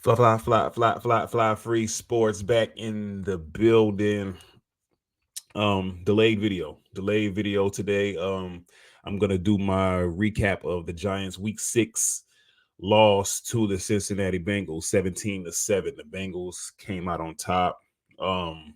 Fly free sports back in the building. Delayed video today. I'm gonna do my recap of the Giants week 6 loss to the Cincinnati Bengals 17-7. The Bengals came out on top. um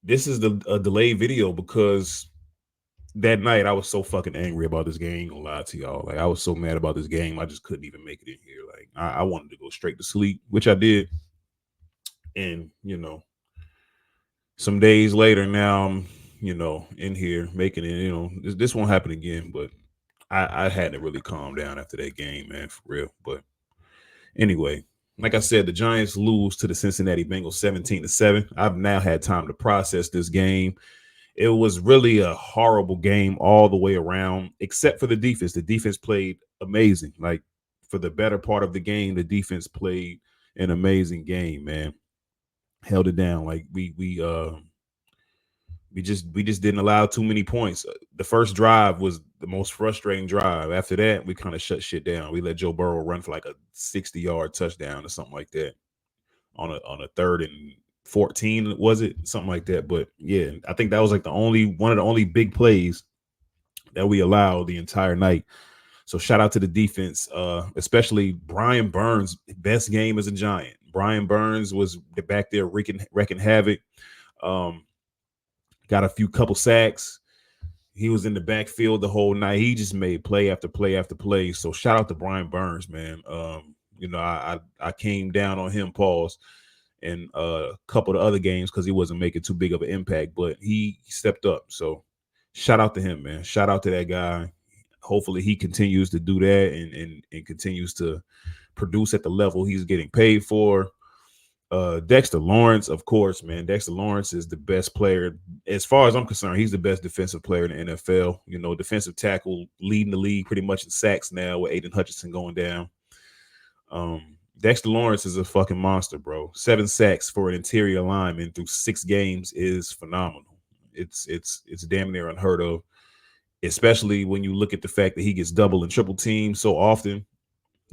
this is the a delayed video because that night I was so fucking angry about this game. I ain't gonna lie to y'all. Like, I was so mad about this game, I just couldn't even make it in here. Like, I wanted to go straight to sleep, which I did. And some days later, now I'm in here making it. This won't happen again. But I had to really calm down after that game, man, for real. But anyway, like I said, the Giants lose to the Cincinnati Bengals 17-7. I've now had time to process this game. It was really a horrible game all the way around, except for the defense. The defense played amazing. Like, for the better part of the game, the defense played an amazing game, man. Held it down. Like, we just didn't allow too many points. The first drive was the most frustrating drive. After that, we kind of shut shit down. We let Joe Burrow run for like a 60-yard touchdown or something like that on a third and 14, was it? Something like that. But yeah, I think that was like one of the only big plays that we allowed the entire night. So shout out to the defense, especially Brian Burns' best game as a Giant. Brian Burns was back there wrecking havoc. Um, got a couple sacks. He was in the backfield the whole night. He just made play after play after play. So shout out to Brian Burns, man. I came down on him, pause, and a couple of other games because he wasn't making too big of an impact, but he stepped up. So shout out to him, man. Shout out to that guy. Hopefully he continues to do that and continues to produce at the level he's getting paid for. Dexter Lawrence, of course, man. Dexter Lawrence is the best player. As far as I'm concerned, he's the best defensive player in the NFL. Defensive tackle, leading the league pretty much in sacks now with Aiden Hutchinson going down. Dexter Lawrence is a fucking monster, bro. 7 sacks for an interior lineman through 6 games is phenomenal. It's damn near unheard of, especially when you look at the fact that he gets double and triple teamed so often.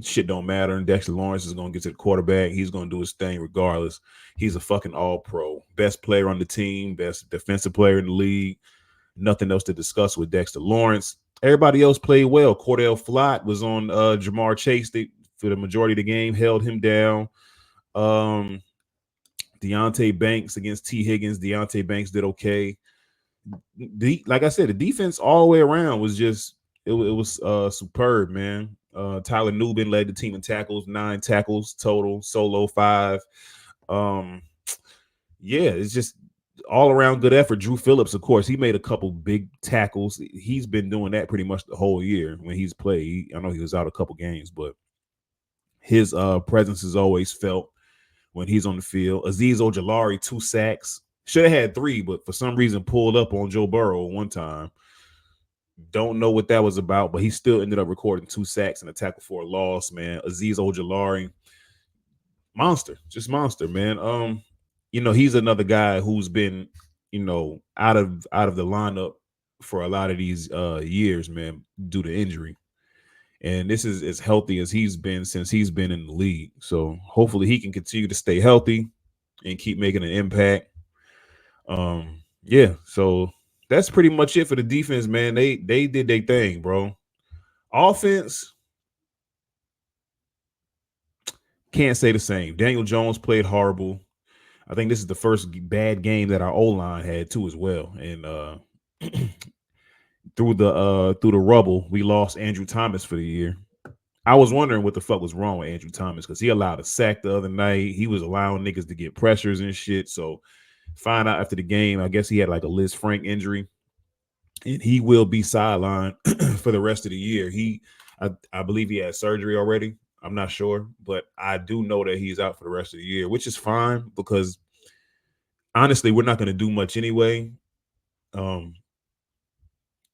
Shit don't matter. And Dexter Lawrence is going to get to the quarterback. He's going to do his thing regardless. He's a fucking all-pro. Best player on the team, best defensive player in the league. Nothing else to discuss with Dexter Lawrence. Everybody else played well. Cordell Flott was on Jamar Chase for the majority of the game, held him down. Deontay Banks against T. Higgins. Deontay Banks did okay. Like I said, the defense all the way around was just it was superb, man. Tyler Nubin led the team in tackles, 9 tackles total, solo 5. Yeah, it's just all around good effort. Drew Phillips, of course, he made a couple big tackles. He's been doing that pretty much the whole year when he's played. I know he was out a couple games, but his presence is always felt when he's on the field. Azeez Ojulari, 2 sacks. Should have had 3, but for some reason pulled up on Joe Burrow one time. Don't know what that was about, but he still ended up recording 2 sacks and a tackle for a loss, man. Azeez Ojulari, monster, just monster, man. He's another guy who's been, out of the lineup for a lot of these years, man, due to injury. And this is as healthy as he's been since he's been in the league. So hopefully he can continue to stay healthy and keep making an impact. Yeah, so that's pretty much it for the defense, man. They did their thing, bro. Offense, can't say the same. Daniel Jones played horrible. I think this is the first bad game that our O-line had too as well. And through the rubble, we lost Andrew Thomas for the year. I was wondering what the fuck was wrong with Andrew Thomas because he allowed a sack the other night. He was allowing niggas to get pressures and shit. So find out after the game, I guess he had like a Liz Frank injury, and he will be sidelined for the rest of the year. I believe he had surgery already. I'm not sure, but I do know that he's out for the rest of the year, which is fine because honestly, we're not going to do much anyway.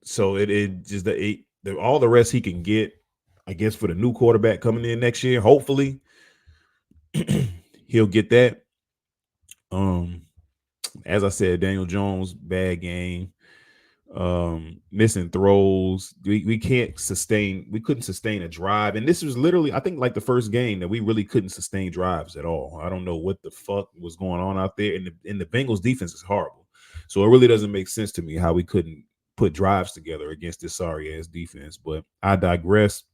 So it just all the rest he can get, I guess, for the new quarterback coming in next year. Hopefully, he'll get that. As I said, Daniel Jones, bad game. Missing throws. We can't sustain. We couldn't sustain a drive, and this was literally, I think, like the first game that we really couldn't sustain drives at all. I don't know what the fuck was going on out there, and the Bengals defense is horrible. So it really doesn't make sense to me how we couldn't put drives together against this sorry ass defense. But I digress.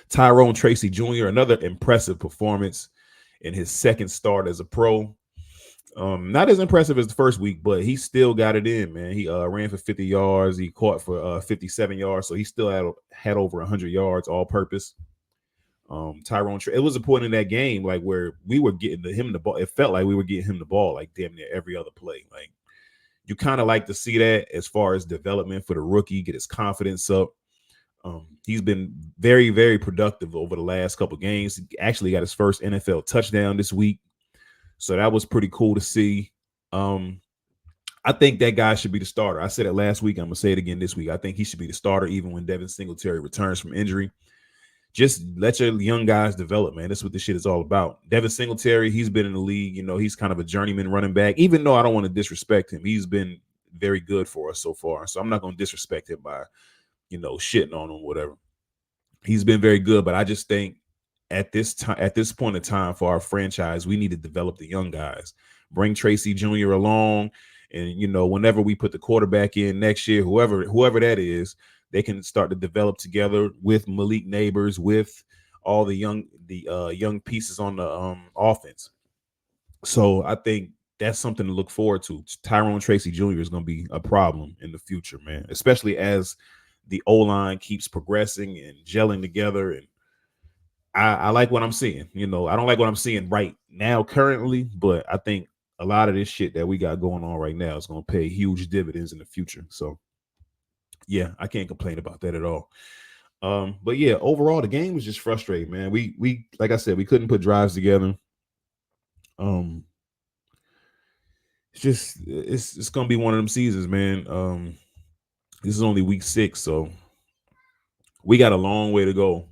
Tyrone Tracy Jr., another impressive performance in his second start as a pro. Not as impressive as the first week, but he still got it in, man. He ran for 50 yards. He caught for 57 yards, so he still had over 100 yards all purpose. It was a point in that game like where we were getting him the ball. It felt like we were getting him the ball like damn near every other play. Like you kind of like to see that as far as development for the rookie, get his confidence up. He's been very, very productive over the last couple games. He actually got his first NFL touchdown this week. So that was pretty cool to see. I think that guy should be the starter. I said it last week. I'm going to say it again this week. I think he should be the starter even when Devin Singletary returns from injury. Just let your young guys develop, man. That's what this shit is all about. Devin Singletary, he's been in the league. You know, he's kind of a journeyman running back. Even though I don't want to disrespect him, he's been very good for us so far. So I'm not going to disrespect him by, shitting on him, whatever. He's been very good, but I just think at this point in time for our franchise, we need to develop the young guys. Bring Tracy Jr. along, and whenever we put the quarterback in next year, whoever that is, they can start to develop together with Malik Neighbors, with all the young pieces on the offense. So I think that's something to look forward to. Tyrone Tracy Jr. is going to be a problem in the future, man, especially as the O-line keeps progressing and gelling together. And I like what I'm seeing. I don't like what I'm seeing right now currently, but I think a lot of this shit that we got going on right now is going to pay huge dividends in the future. So yeah, I can't complain about that at all. But yeah, overall the game was just frustrating, man. We like I said, we couldn't put drives together. It's gonna be one of them seasons, man. This is only week 6, so we got a long way to go.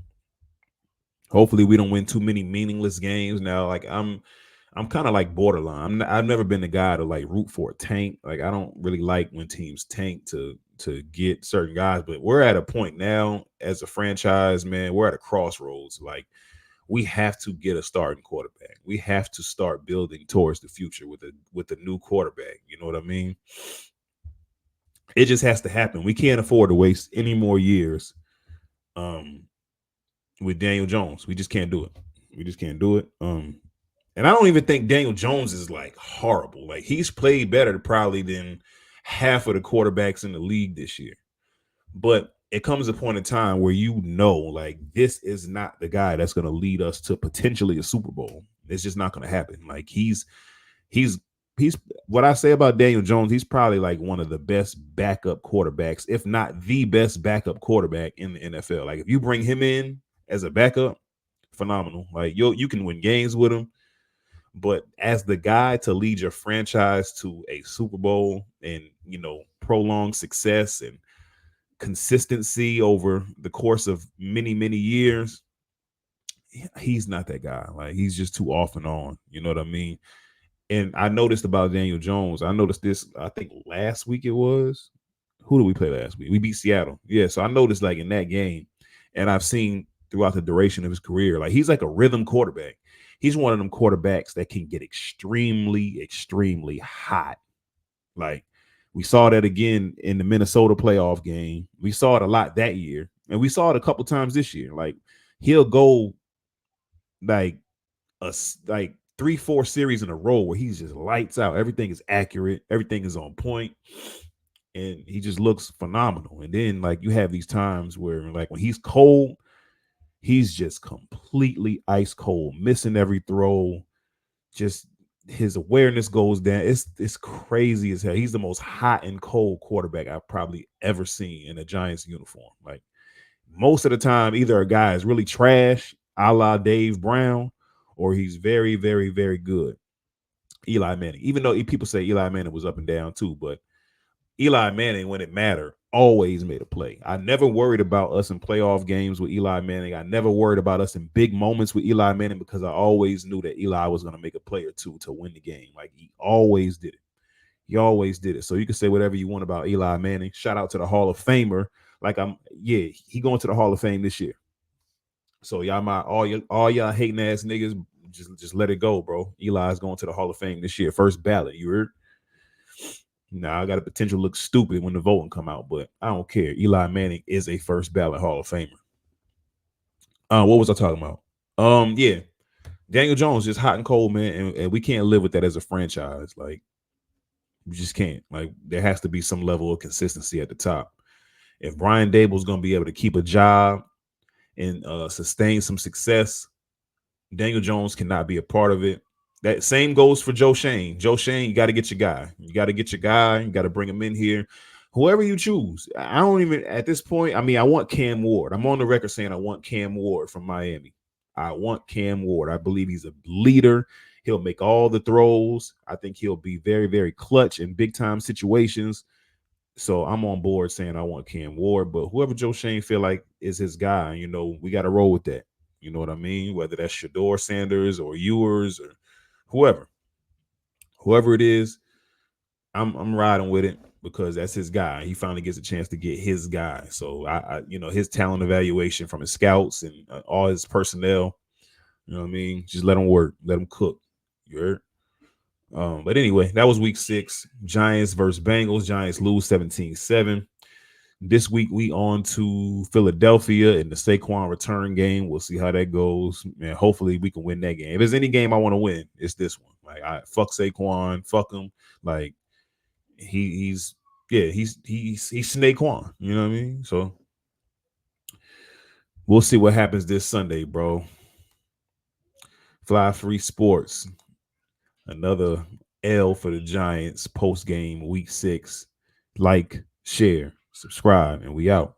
Hopefully we don't win too many meaningless games. Now, like I'm kind of like borderline. I've never been the guy to like root for a tank. Like I don't really like when teams tank to get certain guys, but we're at a point now as a franchise, man. We're at a crossroads. Like we have to get a starting quarterback. We have to start building towards the future with a new quarterback. You know what I mean? It just has to happen. We can't afford to waste any more years with Daniel Jones. We just can't do it. We just can't do it. And I don't even think Daniel Jones is like horrible. Like he's played better probably than half of the quarterbacks in the league this year. But it comes a point in time where like this is not the guy that's going to lead us to potentially a Super Bowl. It's just not going to happen. Like he's what I say about Daniel Jones, he's probably like one of the best backup quarterbacks, if not the best backup quarterback in the NFL. Like if you bring him in as a backup, phenomenal. Like you can win games with him. But as the guy to lead your franchise to a Super Bowl and, prolonged success and consistency over the course of many, many years, he's not that guy. Like he's just too off and on. You know what I mean? And I noticed about Daniel Jones, I noticed this, I think last week it was. Who did we play last week? We beat Seattle. Yeah, so I noticed like in that game, and I've seen throughout the duration of his career, like he's like a rhythm quarterback. He's one of them quarterbacks that can get extremely, extremely hot. Like we saw that again in the Minnesota playoff game. We saw it a lot that year, and we saw it a couple times this year. Like he'll go like like 3-4 series in a row where he's just lights out. Everything is accurate. Everything is on point. And he just looks phenomenal. And then like you have these times where like when he's cold, he's just completely ice cold, missing every throw. Just his awareness goes down. It's crazy as hell. He's the most hot and cold quarterback I've probably ever seen in a Giants uniform. Like most of the time, either a guy is really trash, a la Dave Brown, or he's very, very, very good. Eli Manning. Even though people say Eli Manning was up and down too, but Eli Manning, when it mattered, always made a play. I never worried about us in playoff games with Eli Manning. I never worried about us in big moments with Eli Manning because I always knew that Eli was going to make a play or two to win the game. Like he always did it. He always did it. So you can say whatever you want about Eli Manning. Shout out to the Hall of Famer. He going to the Hall of Fame this year. So all y'all hating ass niggas, just let it go, bro. Eli's going to the Hall of Fame this year, first ballot. You heard? Now I got a potential look stupid when the voting come out, but I don't care. Eli Manning is a first ballot Hall of Famer. What was I talking about? Yeah, Daniel Jones just hot and cold, man, and we can't live with that as a franchise. Like, we just can't. Like, there has to be some level of consistency at the top. If Brian Dable's gonna be able to keep a job and sustain some success, Daniel Jones cannot be a part of it. That same goes for Joe Shane. Joe Shane, you got to get your guy. You got to get your guy. You got to bring him in here. Whoever you choose. I don't even, at this point, I mean, I want Cam Ward. I'm on the record saying I want Cam Ward from Miami. I want Cam Ward. I believe he's a leader. He'll make all the throws. I think he'll be very, very clutch in big time situations. So I'm on board saying I want Cam Ward, but whoever Joe Shane feel like is his guy, we got to roll with that. You know what I mean? Whether that's Shador Sanders or Ewers or whoever it is, I'm riding with it because that's his guy. He finally gets a chance to get his guy. So I his talent evaluation from his scouts and all his personnel. You know what I mean? Just let him work, let him cook. You heard? But anyway, that was week 6. Giants versus Bengals. Giants lose 17-7. This week we on to Philadelphia in the Saquon return game. We'll see how that goes. Man, hopefully we can win that game. If there's any game I want to win, it's this one. Like, I fuck Saquon, fuck him. Like, he's Saquon. You know what I mean? So we'll see what happens this Sunday, bro. Fly Free Sports. Another L for the Giants post game week 6. Like, share, subscribe, and we out.